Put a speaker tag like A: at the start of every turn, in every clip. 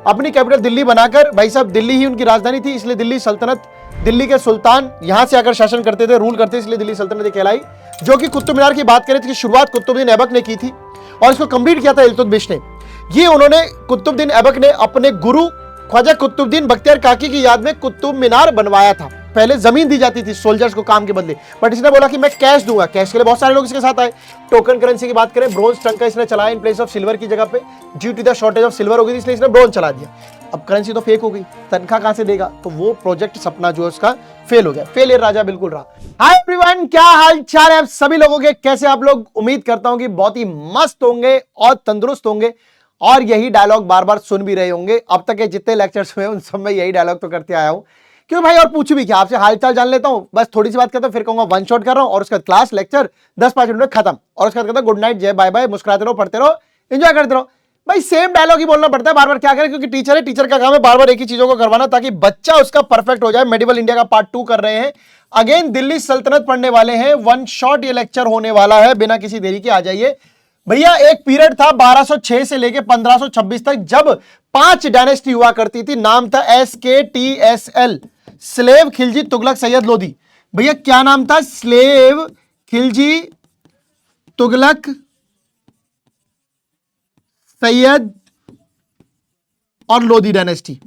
A: अपनी कैपिटल दिल्ली बनाकर, भाई साहब दिल्ली ही उनकी राजधानी थी, इसलिए दिल्ली सल्तनत, दिल्ली के सुल्तान यहां से आकर शासन करते थे, रूल करते, इसलिए दिल्ली सल्तनत कहलाई। जो कि कुतुब मीनार की बात करें तो इसकी शुरुआत कुतुबुद्दीन ऐबक ने की थी और इसको कंप्लीट किया था इल्तुतमिश ने। ये उन्होंने, कुतुबुद्दीन ऐबक ने अपने गुरु ख्वाजा कुतुबुद्दीन बख्तियार काकी की याद में कुतुब मीनार बनवाया था। पहले जमीन दी जाती थी सोल्जर्स को काम के बदले, बट इसने बोला कि मैं कैश दूंगा। कैश के लिए बहुत सारे लोग इसके साथ आए। टोकन करेंसी की बात करें, ब्रोंज टंग का इसने चलाया इन प्लेस ऑफ सिल्वर की जगह पे, due to the shortage of silver हो गई इसलिए इसने ब्रोंज चला दिया। अब करेंसी तो फेक हो गई, तनख्वाह कहां से देगा, तो वो प्रोजेक्ट सपना जो है उसका फेल हो गया। फेलियर राजा बिल्कुल रहा। हाय एवरीवन, क्या हाल चाल है आप सभी लोगों के, कैसे आप लोग? उम्मीद करता हूं कि बहुत ही मस्त होंगे और तंदुरुस्त होंगे और यही डायलॉग बार बार सुन भी रहे होंगे। अब तक के जितने लेक्चर्स हुए उन सब में यही डायलॉग तो करते आया हूं। क्यों भाई, और पूछू भी क्या, आपसे हालचाल जान लेता हूं, बस थोड़ी सी बात करता हूं, फिर कहूंगा वन शॉट कर रहा हूं और उसका क्लास लेक्चर 10-5 मिनट में खत्म, और उसके बाद कहता गुड नाइट, जय बाय बाय, मुस्कुराते रहो, पढ़ते रहो, एंजॉय करते रहो। भाई सेम डायलॉग ही बोलना पड़ता है बार बार, क्या करें, क्योंकि टीचर है, टीचर का काम है बार बार एक ही चीजों को करवाना ताकि बच्चा उसका परफेक्ट हो जाए। मेडिवल इंडिया का पार्ट 2 कर रहे हैं, अगेन दिल्ली सल्तनत पढ़ने वाले हैं, वन शॉट ये लेक्चर होने वाला है, बिना किसी देरी के आ जाइए भैया। एक पीरियड था 1206 से लेके 1526 तक जब 5 डायनेस्टी हुआ करती थी। नाम था SKTSL, स्लेव खिलजी तुगलक सैयद लोदी। भैया क्या नाम था? स्लेव खिलजी तुगलक सैयद और लोदी डायनेस्टी।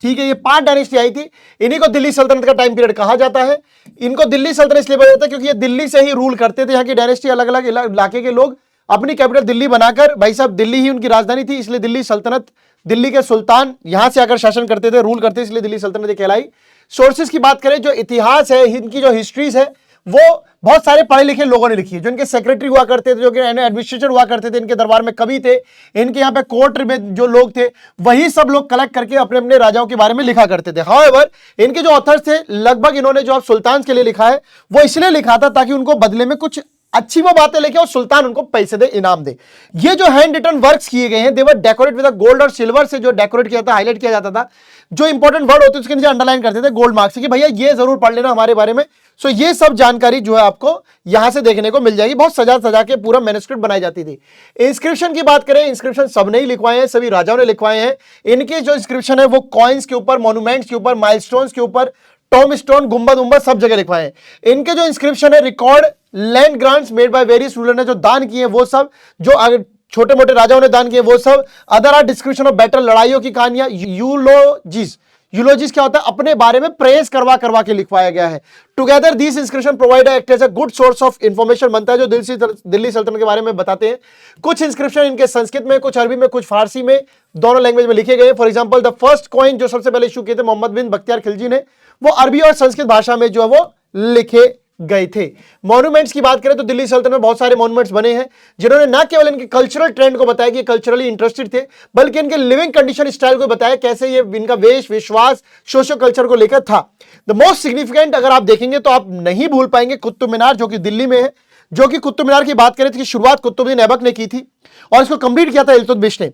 A: ठीक है, ये 5 डायनेस्टी आई थी, इन्हीं को दिल्ली सल्तनत का टाइम पीरियड कहा जाता है। इनको दिल्ली सल्तनत इसलिए बोला जाता है क्योंकि ये दिल्ली से ही रूल करते थे। यहाँ की डायनेस्टी, अलग अलग इलाके के लोग अपनी कैपिटल दिल्ली बनाकर, भाई साहब दिल्ली ही उनकी राजधानी थी, इसलिए दिल्ली सल्तनत, दिल्ली के सुल्तान यहां से आकर शासन करते थे, रूल करते, इसलिए दिल्ली सल्तनत कहलाई। सोर्सेज की बात करें, जो इतिहास है, इनकी जो हिस्ट्रीज है, वो बहुत सारे पढ़े लिखे लोगों ने लिखी है। जो इनके सेक्रेटरी हुआ करते थे, जो कि एडमिनिस्ट्रेटर हुआ करते थे, इनके दरबार में कवि थे, इनके यहाँ पे कोर्ट में जो लोग थे, वही सब लोग कलेक्ट करके अपने अपने राजाओं के बारे में लिखा करते थे। हाउएवर इनके जो ऑथर्स थे, लगभग इन्होंने जो आप सुल्तान के लिए लिखा है वो इसलिए लिखा था ताकि उनको बदले में कुछ अच्छी वो बातें लेके और सुल्तान उनको पैसे दे, इनाम दे। ये जो हैंड रिटन वर्क्स किए गए हैं, देवर डेकोरेट विद गोल्ड और सिल्वर से जो डेकोरेट किया था, हाईलाइट किया जाता था। जो इंपॉर्टेंट वर्ड होते हैं उसके नीचे अंडरलाइन करते थे गोल्ड मार्क से कि भैया ये जरूर पढ़ लेना हमारे बारे में। सो ये सब जानकारी जो है आपको यहां से देखने को मिल जाएगी। बहुत सजा सजा के पूरा मैन्युस्क्रिप्ट बनाई जाती थी। इंस्क्रिप्शन की बात करें, इंस्क्रिप्शन सबने ही लिखवाए हैं, सभी राजाओं ने लिखवाए हैं। इनके जो इंस्क्रिप्शन है वो कॉइन्स के ऊपर, मॉन्यूमेंट्स के ऊपर, माइलस्टोन्स के ऊपर, टॉम स्टोन, गुंबद उम्बद सब जगह लिखवाए हैं। इनके जो इंस्क्रिप्शन है, record land grants made by various ruler ने जो दान किए वो सब, जो छोटे मोटे राजाओं ने दान किए वो सब। Other are description of battle, लड़ाइयों की कहानियां। यूलोजीज, यूलोजीज क्या होता है? अपने बारे में प्रेज करवा करवा के लिखवाया गया है। Together this inscription provide act as a good source of information बनता है, जो दिल्ली सल्तनत के बारे में बताते हैं। कुछ इंस्क्रिप्शन इनके संस्कृत में, कुछ अरबी में, कुछ फारसी में, दोनों लैंग्वेज में लिखे गए। For example the first coin जो सबसे पहले इशू किए थे मोहम्मद बिन बख्तियार खिलजी ने, वो अरबी और संस्कृत भाषा में जो है वो लिखे गए थे। मॉन्यूमेंट्स की बात करें तो दिल्ली सल्तनत में बहुत सारे मॉन्यूमेंट्स बने हैं जिन्होंने न केवल इनके कल्चरल ट्रेंड को बताया कि कल्चरली इंटरेस्टेड थे, बल्कि इनके लिविंग कंडीशन स्टाइल को बताया, कैसे ये इनका वेश विश्वास सोशो कल्चर को लेकर था। द मोस्ट सिग्निफिकेंट अगर आप देखेंगे तो आप नहीं भूल पाएंगे कुतुब मीनार, जो कि दिल्ली में है। जो कि कुतुब मीनार की बात करें तो शुरुआत कुतुबुद्दीन ऐबक ने की थी और इसको कंप्लीट किया था इल्तुतमिश ने।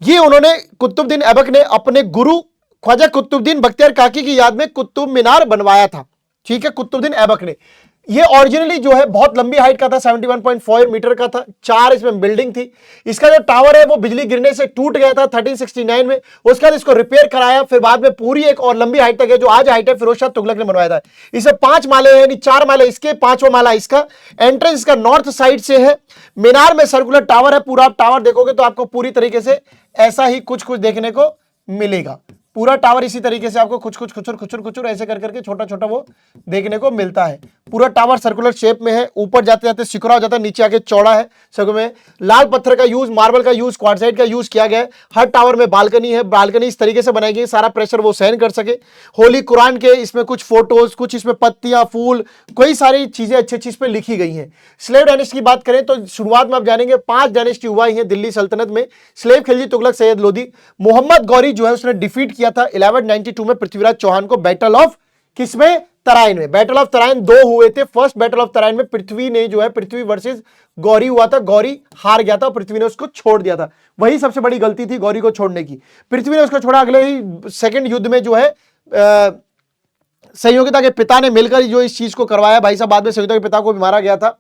A: ये उन्होंने, कुतुबुद्दीन ऐबक ने अपने गुरु ख्वाजा कुतुबुद्दीन बख्तियार काकी की याद में कुतुब मीनार बनवाया था। ठीक है, कुतुबुद्दीन ऐबक ने। ये ओरिजिनली जो है बहुत लंबी हाइट का था, 71.4 मीटर का था। 4 इसमें बिल्डिंग थी। इसका जो टावर है वो बिजली गिरने से टूट गया था 1369 में। उसके बाद इसको रिपेयर कराया, फिर बाद में पूरी एक और लंबी हाइट तक है, जो आज हाइट है, फिरोज शाह तुगलक ने बनवाया था। इसे 5 माले हैं, यानी 4 माले इसके, 5वां माला इसका। एंट्रेंस इसका नॉर्थ साइड से है। मीनार में सर्कुलर टावर है पूरा। आप टावर देखोगे तो आपको पूरी तरीके से ऐसा ही कुछ कुछ देखने को मिलेगा। पूरा टावर इसी तरीके से आपको कुछ कुछ खुचुर खुचुर खुचुर ऐसे कर करके छोटा छोटा वो देखने को मिलता है। पूरा टावर सर्कुलर शेप में है। ऊपर जाते जाते सिकुड़ा हो जाता है, नीचे आके चौड़ा है सब में। लाल पत्थर का यूज, मार्बल का यूज, क्वार्टजाइट का यूज किया गया है। हर टावर में बालकनी है। बालकनी इस तरीके से बनाई गई, सारा प्रेशर वो सहन कर सके। होली कुरान के इसमें कुछ फोटोज, कुछ इसमें पत्तियां, फूल, कई सारी चीजें अच्छी अच्छी इस पे लिखी गई हैं। स्लेव डायनेस्टी की बात करें तो शुरुआत में आप जानेंगे 5 डायनेस्टी हुआ ही है दिल्ली सल्तनत में। स्लेव खिलजी तुगलक सैयद लोदी। मोहम्मद गौरी जो है उसने डिफीट किया था 1192 में पृथ्वीराज चौहान को, बैटल ऑफ किसमें? तराइन में। बैटल ऑफ तराइन 2 हुए थे। फर्स्ट बैटल ऑफ तराइन में पृथ्वी ने जो है, पृथ्वी वर्सेस गौरी हुआ था। गौरी हार गया था, पृथ्वी ने उसको छोड़ दिया था। वही सबसे बड़ी गलती थी गौरी को छोड़ने की। पृथ्वी ने उसको छोड़ा। अगले ही सेकंड युद्ध में जो है संयोगिता के पिता ने मिलकर जो इस चीज को करवाया, भाई साहब बाद में संयोगिता के पिता को भी मारा गया था।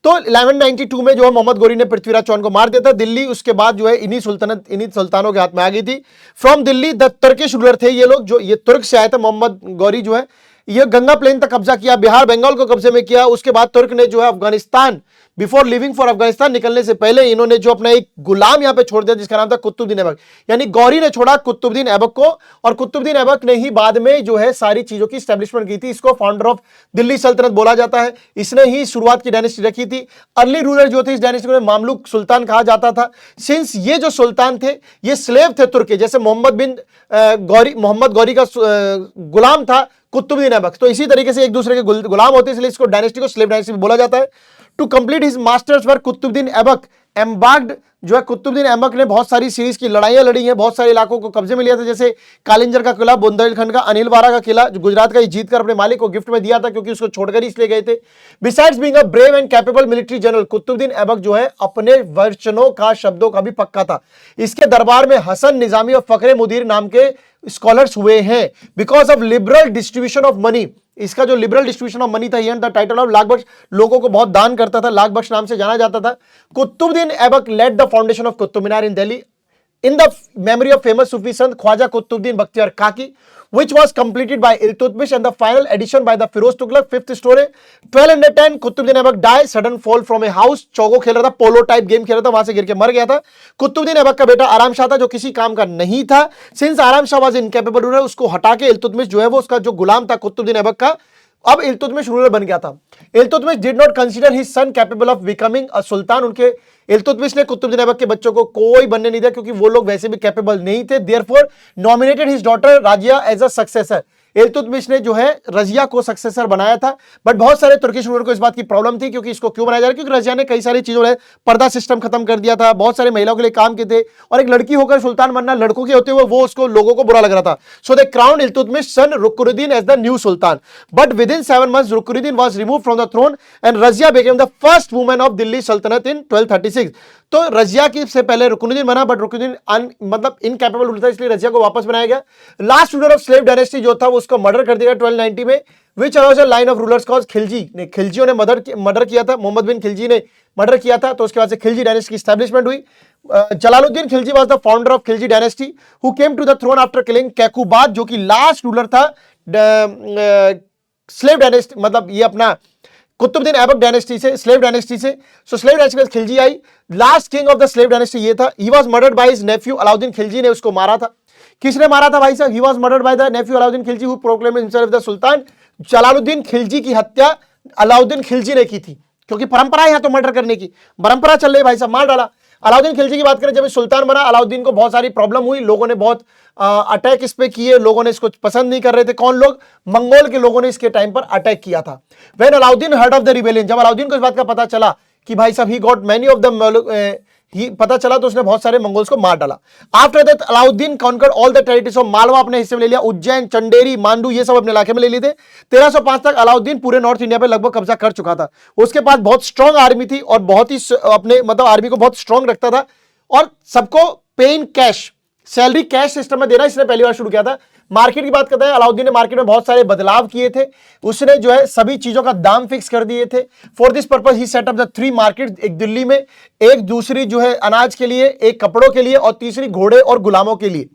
A: तो 1192 में जो है मोहम्मद गौरी ने पृथ्वीराज चौहान को मार दिया था। दिल्ली उसके बाद जो है इन्हीं सुल्तानों के हाथ में आ गई थी। From Delhi the Turkish ruler थे ये लोग, जो ये तुर्क से आए थे। मोहम्मद गौरी जो है ये गंगा प्लेन तक कब्जा किया, बिहार बंगाल को कब्जे में किया। उसके बाद तुर्क ने जो है Afghanistan, before living for Afghanistan, निकलने से पहले इन्होंने जो अपना एक गुलाम यहां पे छोड़ दिया जिसका नाम था कुतुबुद्दीन ऐबक। यानी गौरी ने छोड़ा कुतुबुद्दीन ऐबक को, और कुतुबुद्दीन ऐबक ने ही बाद में जो है सारी चीजों की स्टैब्लिशमेंट की थी। इसको फाउंडर ऑफ दिल्ली सल्तनत बोला जाता है। इसने ही शुरुआत की डायनेस्टी रखी थी। अर्ली रूलर जो थे इस डायनेस्टी को मामलुक सुल्तान कहा जाता था। सिंस ये जो सुल्तान थे ये स्लेव थे तुर्क के, जैसे मोहम्मद गौरी का गुलाम था कुतुबुद्दीन ऐबक, तो इसी तरीके से एक दूसरे के गुलाम होते हैं, इसलिए इसको डायनेस्टी को स्लेव डायनेस्टी बोला जाता है। To complete his master's work Qutbuddin Aibak embarked, जो है कुतुबुद्दीन ऐबक ने बहुत सारी सीरीज की लड़ाइयां लड़ी हैं, बहुत सारे इलाकों को कब्जे में लिया था, जैसे कालिंजर का किला, बुंदेलखंड का अनिलवारा का किला, जो गुजरात का, जीत कर अपने मालिक को गिफ्ट में दिया था क्योंकि उसको छोड़कर ही इसलिए गए थे। Besides being a brave and capable military general, Qutbuddin Aibak जो है अपने वचनों का, शब्दों का भी पक्का था। इसके दरबार में हसन निजामी और फखरे मुदीर नाम के स्कॉलर्स हुए हैं। Because of liberal distribution of money, इसका जो लिबरल डिस्ट्रीब्यूशन ऑफ मनी था, ये द टाइटल ऑफ लाख बख्श, लोगों को बहुत दान करता था, लाख बख्श नाम से जाना जाता था। Qutbuddin Aibak led the foundation of Qutub Minar in Delhi in the memory of famous Sufi Sant Khwaja Qutbuddin Bakhtiyar Kaki, which was completed by Iltutmish and the final edition by the Firoz Tughlaq. Fifth story, 1210 Qutbuddin Aibak die sudden fall from a house। चौको खेल रहा था, पोलो type game खेल रहा था, वहां से गिर के मर गया था। कुतुबुद्दीन ऐबक का बेटा आराम शाह था जो किसी काम का नहीं था। सिंस आराम शाह वाज इनकैपेबल रूलर, उसको हटा के इल्तुतमिश जो है वो उसका जो गुलाम था कुतुबुद्दीन ऐबक का, अब इल्तुतमिश रूलर बन गया था। Iltutmish did not consider his son capable of becoming a sultan, उनके इल्तुतमिश ने कुतुबुद्दीन ऐबक के बच्चों को कोई बनने नहीं दिया क्योंकि वो लोग वैसे भी कैपेबल नहीं थे। Therefore nominated his daughter Razia as a successor, Iltutmish ने जो है रजिया को सक्सेसर बनाया था। बट बहुत सारे तुर्किश रूलर को इस बात की प्रॉब्लम थी क्योंकि इसको क्यों बनाया जा रहा है, क्योंकि रजिया ने कई सारी चीजों में पर्दा सिस्टम खत्म कर दिया था, बहुत सारे महिलाओं के लिए काम किए थे, और एक लड़की होकर सुल्तान बनना लड़कों के होते हुए वो उसको लोगों को बुरा लग रहा था। So they crowned Iltutmish son Ruknuddin as the new sultan, but within 7 months Ruknuddin was removed from the throne and Razia became the first woman of Delhi Sultanat in 1236। तो रजिया की से पहले रुकनुद्दीन बना, बट रुकनुद्दीन मतलब इनकैपेबल रूलर था, इसलिए रजिया को वापस बनाया गया। Last ruler of slave dynasty जो था वो उसको मर्डर कर दिया 1290 में, which allows a line of rulers cause Khilji ने, खिलजियों ने मर्डर किया था, मोहम्मद बिन खिलजी ने मर्डर किया था, तो उसके बाद से खिलजी डायनेस्टी की एस्टैब्लिशमेंट हुई। Jalaluddin Khilji was the founder of Khilji dynasty who came to the throne after killing Kaiqubad, जो कि लास्ट रूलर था स्लेव डायनेस्टी, मतलब ये अपना कुतुबुद्दीन ऐबक डायनेस्टी से, स्लेव डायनेस्टी से। सो स्लेव डायनेस्टी से खिलजी आई। Last king of the slave dynasty ये था। He was murdered by his nephew Alauddin Khilji ने उसको मारा था। किसने मारा था भाई साहब? He was murdered by the nephew Alauddin Khilji who proclaimed himself the sultan. Jalaluddin Khilji की हत्या अलाउद्दीन खिलजी ने की थी, क्योंकि परंपरा है तो मर्डर करने की परंपरा चल रही, भाई साहब मार डाला। अलाउद्दीन खिलजी की बात करें, जब सुल्तान बना अलाउद्दीन को बहुत सारी प्रॉब्लम हुई, लोगों ने बहुत अटैक इस पे किए, लोगों ने इसको पसंद नहीं कर रहे थे। कौन लोग? मंगोल के लोगों ने इसके टाइम पर अटैक किया था। When Alauddin heard of the rebellion, जब अलाउद्दीन को इस बात का पता चला कि भाई साहब he got many of the he पता चला, तो उसने बहुत सारे मंगोल्स को मार डाला। After that Alauddin conquered all the territories of Malwa, अपने हिस्से में ले लिया, उज्जैन, चंडेरी, मांडू ये सब अपने इलाके में ले लिए थे। 1305 तक अलाउद्दीन पूरे नॉर्थ इंडिया पे लगभग कब्जा कर चुका था। उसके पास बहुत स्ट्रॉन्ग आर्मी थी और बहुत ही अपने मतलब आर्मी को बहुत स्ट्रॉन्ग रखता था, और सबको पे in cash, salary cash system में देना इसने पहली बार शुरू किया था। मार्केट की बात करते हैं, अलाउद्दीन ने मार्केट में बहुत सारे बदलाव किए थे। उसने जो है सभी चीजों का दाम फिक्स कर दिए थे। For this purpose he set up the 3 market, एक दिल्ली में, एक दूसरी जो है अनाज के लिए, एक कपड़ों के लिए, और तीसरी घोड़े और गुलामों के लिए।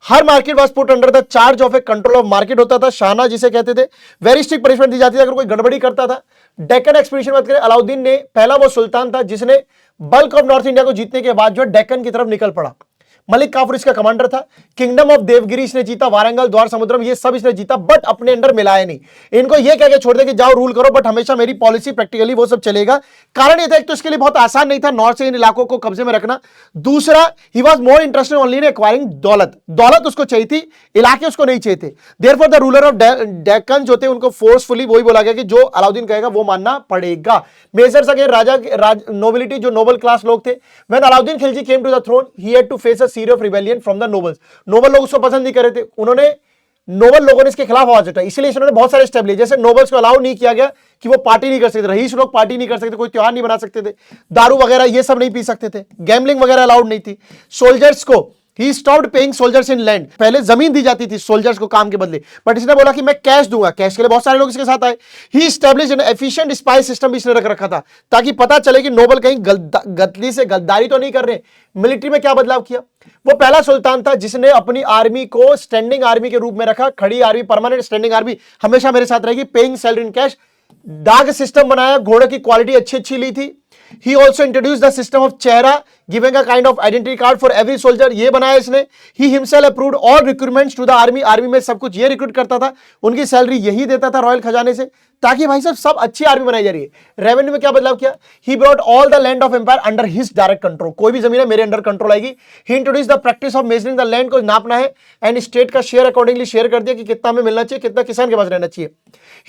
A: हर market was put under the charge of a control of market होता था, शाहना जिसे कहते थे। वेरी स्ट्रिक्ट पनिशमेंट दी जाती थी अगर कोई गड़बड़ी करता था। डेक्कन एक्सपीडिशन बात करें, अलाउद्दीन ने पहला वो सुल्तान था जिसने बल्क ऑफ नॉर्थ इंडिया को जीतने के बाद जो है डेक्कन की तरफ निकल पड़ा। मलिक काफूर इसका कमांडर था। किंगडम ऑफ देवगिरी इसने जीता, वारंगल, द्वार समुद्रम ये सब इसने जीता, बट अपने अंडर मिलाया नहीं। इनको ये कह के छोड़ दे कि जाओ रूल करो, बट हमेशा मेरी पॉलिसी प्रैक्टिकली वो सब चलेगा। कारण ये था, एक तो इसके लिए बहुत आसान नहीं था नॉर्थ से इन इलाकों को कब्जे में रखना। दूसरा, he was more interested only in acquiring दौलत, दौलत उसको चाहिए थी, इलाके उसको नहीं चाहिए थे। Therefore the ruler of Deccan जो थे उनको फोर्सफुली वही बोला गया कि जो अलाउद्दीन कहेगा वो मानना पड़ेगा। मेजर्स अगेंस्ट राजा नोबिलिटी, जो नोबल क्लास लोग थे। When Alauddin Khilji came to the throne he had to face a series of rebellion from the nobles. Noble लोग उसको पसंद नहीं कर रहे थे, उन्होंने नोबल लोगों ने इसके खिलाफ आवाज उठाई, इसलिए इन्होंने बहुत सारे स्टेप लिए। जैसे नोबल्स को अलाउ नहीं किया गया कि वो पार्टी नहीं कर सकते, रईस लोग पार्टी नहीं कर सकते, कोई त्योहार नहीं बना सकते थे, दारू वगैरह ये सब नहीं पी सकते थे, गैम्बलिंग वगैरह अलाउड नहीं थी। सोल्जर्स को he stopped paying soldiers in land, पहले जमीन दी जाती थी सोल्जर्स को काम के बदले, बट इसने बोला कि मैं कैश दूंगा, कैश के लिए बहुत सारे लोग इसके साथ आए। He establish an efficient spy system भी इसने रख रखा था ताकि पता चले कि नोबल कहीं गलती से गद्दारी तो नहीं कर रहे। मिलिट्री में क्या बदलाव किया, वो पहला सुल्तान था जिसने अपनी आर्मी को स्टैंडिंग आर्मी के रूप में रखा, खड़ी आर्मी, परमानेंट स्टैंडिंग आर्मी हमेशा मेरे साथ रहेगी, पेइंग सैलरी इन कैश। डाक सिस्टम बनाया, घोड़े की क्वालिटी अच्छी ली थी। He also introduced the system of चेहरा, giving a kind of identity card for every soldier, ये बनाया इसने। He himself approved all recruitments to the army, army में सब कुछ ये रिक्रूट करता था, उनकी सैलरी यही देता था रॉयल खजाने से, ताकि भाई साहब सब अच्छी आर्मी बनाई जा रही है। रेवेन्यू में क्या बदलाव किया, He brought all the land of empire under his direct control, कोई भी जमीन है मेरे अंडर कंट्रोल आएगी। He introduced the practice of measuring the land, को नापना है, एंड स्टेट का शेयर अकॉर्डिंगली शेयर कर दिया कि कितना हमें मिलना चाहिए, कितना किसान के पास रहना चाहिए।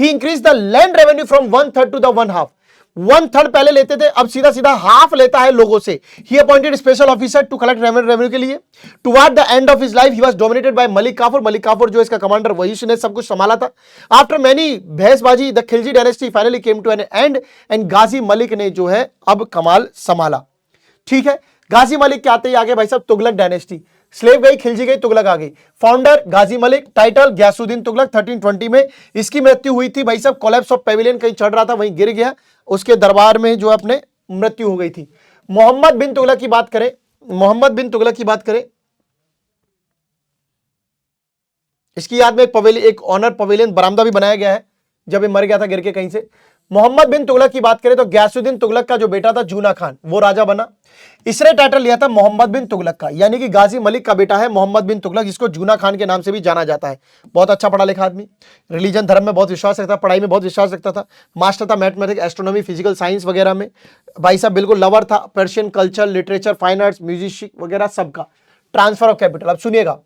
A: He increased the land revenue from 1/3 to the 1/2, 1/3 पहले लेते थे, अब सीधा सीधा हाफ लेता है लोगों से। He appointed special officer to collect revenue के लिए। Toward the end of his life he was dominated by Malik Kafur, Malik Kafur जो इसका कमांडर, वही उसने सब कुछ संभाला था। After many भैंसबाजी the Khilji dynasty finally came to an end and गाजी मलिक ने जो है अब कमाल संभाला। ठीक है, गाजी मलिक के आते ही आगे भाई साहब तुगलक डायनेस्टी, स्लेव गई, खिलजी गई, तुगलक आ गई। फाउंडर गाजी मलिक, टाइटल गयासुद्दीन तुगलक, 1320 में इसकी मृत्यु हुई थी भाई साहब, कोलैप्स ऑफ पेविलियन, कहीं चढ़ रहा था वहीं गिर गया, उसके दरबार में जो अपने मृत्यु हो गई थी। मोहम्मद बिन तुगलक की बात करें, मोहम्मद बिन तुगलक की बात करें, इसकी याद में एक पवेलियन, एक ऑनर पवेलियन बरामदा भी बनाया गया है जब ये मर गया था गिर के कहीं से। मोहम्मद बिन तुगलक की बात करें तो गयासुद्दीन तुगलक का जो बेटा था जूना खान, वो राजा बना, इसने टाइटल लिया था मोहम्मद बिन तुगलक का, यानी कि गाजी मलिक का बेटा है मोहम्मद बिन तुगलक, जिसको जूना खान के नाम से भी जाना जाता है। बहुत अच्छा पढ़ा लिखा आदमी, रिलीजन धर्म में बहुत विश्वास रखता था, पढ़ाई में बहुत विश्वास रखता था, मास्टर था मैथमेटिक्स, एस्ट्रोनॉमी, फिजिकल साइंस वगैरह में। भाई साहब बिल्कुल लवर था Persian culture, literature, fine arts, music वगैरह सबका। ट्रांसफर ऑफ कैपिटल, अब सुनिएगा,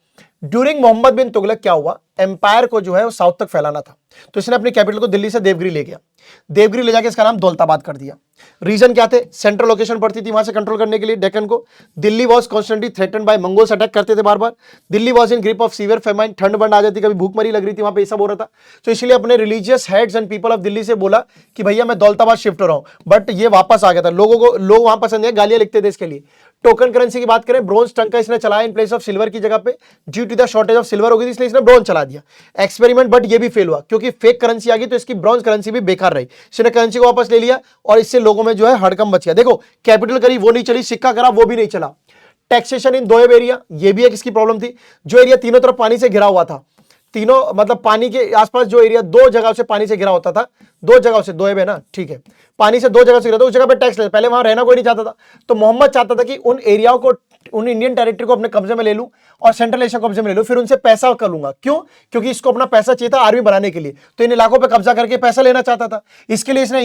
A: ड्यूरिंग मोहम्मद बिन तुगलक क्या हुआ, एम्पायर को जो है वो साउथ तक फैलाना था, तो इसने अपनी कैपिटल को दिल्ली से देवगिरी ले गया, देवगिरी ले जाके इसका नाम दौलताबाद कर दिया। रीजन क्या थे, सेंट्रल लोकेशन पड़ती थी वहां से कंट्रोल करने के लिए डेक्कन को। Delhi was constantly threaten by, Mongols attack करते थे बार बार। Delhi was in grip of severe famine, ठंड बंड आ जाती, कभी भूखमरी लग रही थी वहां पे, सब हो रहा था। तो इसलिए अपने religious heads and people of Delhi से बोला कि भैया मैं दौलताबाद शिफ्ट हो रहा हूं, बट ये वापस आ गया था। लोगों को, लोग वहां पसंद है, गालियां लिखते थे इसके लिए। टोकन करेंसी की बात करें, ब्रोंज टंका इसने चलाया इन प्लेस ऑफ सिल्वर की जगह पे, due to the shortage of silver हो गई थी इसलिए इसने ब्रोंज चला दिया। एक्सपेरिमेंट, बट ये भी फेल हुआ क्योंकि फेक करेंसी आ गई, तो इसकी ब्रॉन्ज करेंसी भी बेकार रही। इसने करेंसी को वापस ले लिया और इससे लोगों में जो है हड़कंप बच गया। देखो कैपिटल करी वो नहीं चली, सिक्का करा वो भी नहीं चला। टैक्सेशन इन दोएब एरिया, ये भी एक इसकी प्रॉब्लम थी। जो एरिया तीनों तरफ पानी से घिरा हुआ था, तीनों मतलब पानी के आसपास जो एरिया दो जगह से पानी से घिरा होता था, दो जगह से, दोएब है ना, ठीक है, पानी से दो जगह से घिरा था, उस जगह पे टैक्स ले, पहले वहां रहना कोई नहीं चाहता था, तो मोहम्मद चाहता था कि उन एरियाओं को, उन इंडियन टेरिटरी को अपने कब्जे में ले लूं और सेंट्रल एशिया कब्जे में ले लूं, फिर उनसे पैसा कर लूंगा। क्यों? क्योंकि इसको अपना पैसा चाहिए था आर्मी बनाने के लिए, तो इन इलाकों पे कब्जा करके पैसा लेना चाहता था। इसके लिए इसने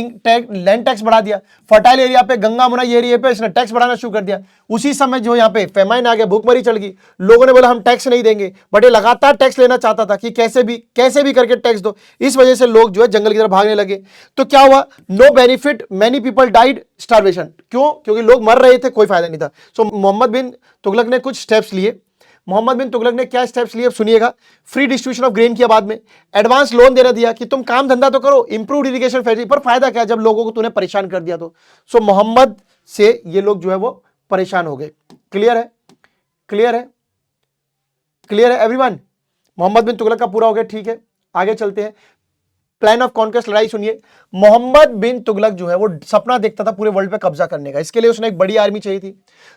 A: लैंड टैक्स बढ़ा दिया। फर्टाइल एरिया पे, गंगा मुना एरिया पे इसने टैक्स बढ़ाना शुरू कर दिया। उसी समय जो यहाँ पे फेमाइन आ गया, भूखमरी चल गई, लोगों ने बोला हम टैक्स नहीं देंगे, बट ये लगातार टैक्स लेना चाहता था कि कैसे भी करके टैक्स दो। इस वजह से लोग जो है जंगल की तरफ भागने लगे। तो क्या हुआ, no benefit, many people died starvation. क्यों? क्योंकि लोग मर रहे थे, कोई फायदा नहीं था। सो मोहम्मद बिन तुगलक ने कुछ स्टेप्स लिए। मोहम्मद बिन तुगलक ने क्या स्टेप्स लिए, अब सुनिएगा। फ्री डिस्ट्रीब्यूशन ऑफ ग्रेन किया, बाद में एडवांस लोन देना दिया कि तुम काम धंधा तो करो, इंप्रूव इरिगेशन फैसिलिटी, पर फायदा क्या जब लोगों को तूने परेशान कर दिया तो। सो मोहम्मद से ये लोग जो है वो परेशान हो गए। क्लियर है? क्लियर है? क्लियर है एवरीवन? मोहम्मद बिन तुगलक का पूरा हो गया, ठीक है, आगे चलते हैं। प्लान ऑफ कॉन्क्वेस्ट, लड़ाई सुनिए। मोहम्मद बिन तुगलक जो है वो सपना देखता था पूरे वर्ल्ड पे कब्जा करने का। इसके लिए उसने एक बड़ी आर्मी चाहिए थी,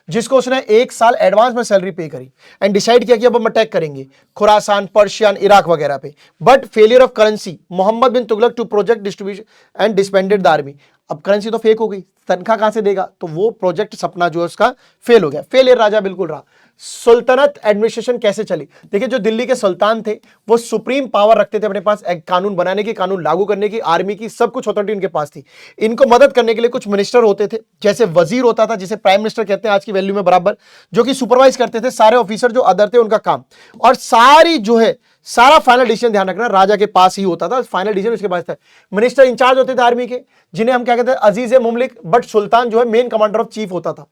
A: जिसको उसने 1 साल एडवांस में सैलरी पे करी एंड डिसाइड किया कि अब हम अटैक करेंगे खुरासान, पर्शियन, इराक वगैरह पे। But failure of currency, Mohammad bin Tughlaq to project distribution and disbanded the army. अब करेंसी तो फेक हो गई, तनख्वाह कहां से देगा, तो वो प्रोजेक्ट सपना जो है उसका फेल हो गया। फेलियर राजा बिल्कुल रहा। सुल्तनत एडमिनिस्ट्रेशन कैसे चली, देखिए जो दिल्ली के सुल्तान थे वो सुप्रीम पावर रखते थे अपने पास, एक कानून बनाने की, कानून लागू करने की, आर्मी की, सब कुछ अथॉरिटी उनके पास थी। इनको मदद करने के लिए कुछ मिनिस्टर होते थे, जैसे वजीर होता था, जिसे प्राइम मिनिस्टर कहते हैं आज की वैल्यू में बराबर, जो कि सुपरवाइज करते थे सारे ऑफिसर जो अदर थे उनका काम। और सारी जो है सारा फाइनल डिसीजन, ध्यान रखना, राजा के पास ही होता था, फाइनल डिसीजन उसके पास था। मिनिस्टर इंचार्ज होते थे आर्मी के, जिन्हें हम क्या कहते हैं, अजीज मुमलिक, बट सुल्तान जो है मेन कमांडर ऑफ चीफ होता था।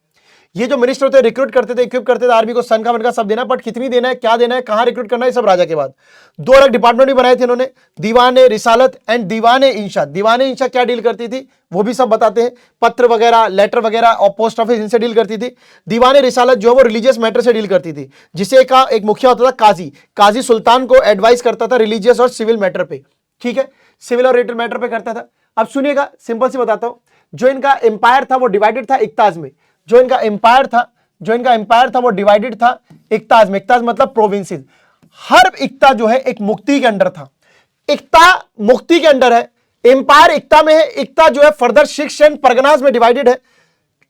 A: ये जो मिनिस्टर होते हैं रिक्रूट करते थे, इक्विप करते थे आर्मी को, सन का मन का सब देना, बट कितनी देना है, क्या देना है, कहां रिक्रूट करना है, सब राजा के बाद। 2 अलग डिपार्टमेंट भी बनाए थे इन्होंने, दीवाने रिसालत एंड दीवाने इंशा। दीवाने इंशा क्या डील करती थी वो भी सब बताते हैं, पत्र वगैरह, लेटर वगैरह और पोस्ट ऑफिस इनसे डील करती थी। दीवाने रिसालत जो है वो रिलीजियस मैटर से डील करती थी, जिसे एक मुखिया होता था काजी, काजी सुल्तान को एडवाइस करता था रिलीजियस और सिविल मैटर पे, ठीक है, सिविल और रिटल मैटर पे करता था। अब सुनिएगा, सिंपल सी बताता हूं, जो इनका एम्पायर था वो डिवाइडेड था इक्ताज में, जो इनका एम्पायर था वो डिवाइडेड था इक्ताज में। इक्ताज मतलब प्रोविंसेस। हर इक्ता जो है एक मुक्ति के अंडर था, इक्ता मुक्ति के अंडर है, एम्पायर इक्ता में है, इक्ता जो है फर्दर 6 एंड परगनास में डिवाइडेड है।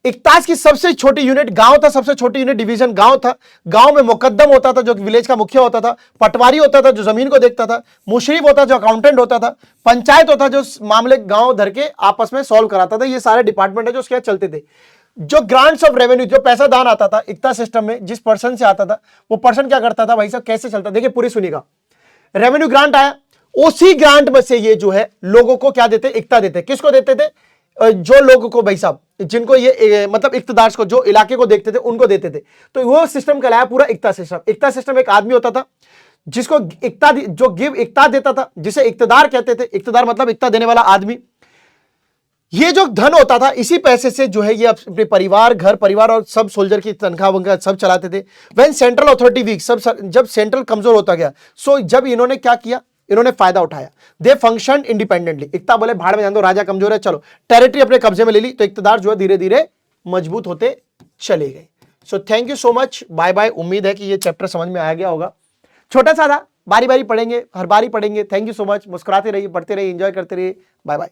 A: इक्ताज की सबसे छोटी यूनिट गांव था, सबसे छोटी यूनिट डिवीजन गांव था। गांव में मुकद्दम होता था जो विलेज का मुखिया होता था, पटवारी होता था जो जमीन को देखता था, मुशरीफ होता जो अकाउंटेंट होता था, पंचायत होता जो मामले गांव धर के आपस में सॉल्व कराता था। ये सारे डिपार्टमेंट है जो उसके यहाँ चलते थे। जो ग्रांट्स ऑफ रेवेन्यू, जो पैसा दान आता था इक्ता सिस्टम में, जिस पर्सन से आता था वो पर्सन क्या करता था भाई साहब, कैसे चलता, देखिए पूरी सुनिएगा। रेवेन्यू ग्रांट आया, उसी ग्रांट में से ये जो है लोगों को क्या देते, इक्ता देते। किसको देते थे, जो लोगों को भाई साहब जिनको ये मतलब इक्तदार को, जो इलाके को देखते थे उनको देते थे। तो वो सिस्टम कहलाया पूरा इक्ता सिस्टम। इक्ता सिस्टम एक आदमी होता था जिसको इक्ता, जो गिव इक्ता देता था, जिसे इक्तदार कहते थे। इक्तदार मतलब इक्ता देने वाला आदमी। ये जो धन होता था इसी पैसे से जो है ये अपने परिवार, घर परिवार और सब सोल्जर की तनख्वाह वनख्वाह सब चलाते थे। व्हेन सेंट्रल अथॉरिटी वीक, सब जब सेंट्रल कमजोर होता गया, सो जब इन्होंने क्या किया, इन्होंने फायदा उठाया। दे फंक्शन इंडिपेंडेंटली। इक्ता बोले भाड़ में जान दो, राजा कमजोर है, चलो टेरिटरी अपने कब्जे में ले ली, तो इक्तदार जो है धीरे धीरे मजबूत होते चले गए। So thank you so much, bye bye. उम्मीद है कि ये चैप्टर समझ में आ गया होगा। छोटा सा था, बारी बारी पढ़ेंगे, हर बारी पढ़ेंगे। Thank you so much. मुस्कुराते रहिए, पढ़ते रहिए, एंजॉय करते रहिए। Bye bye.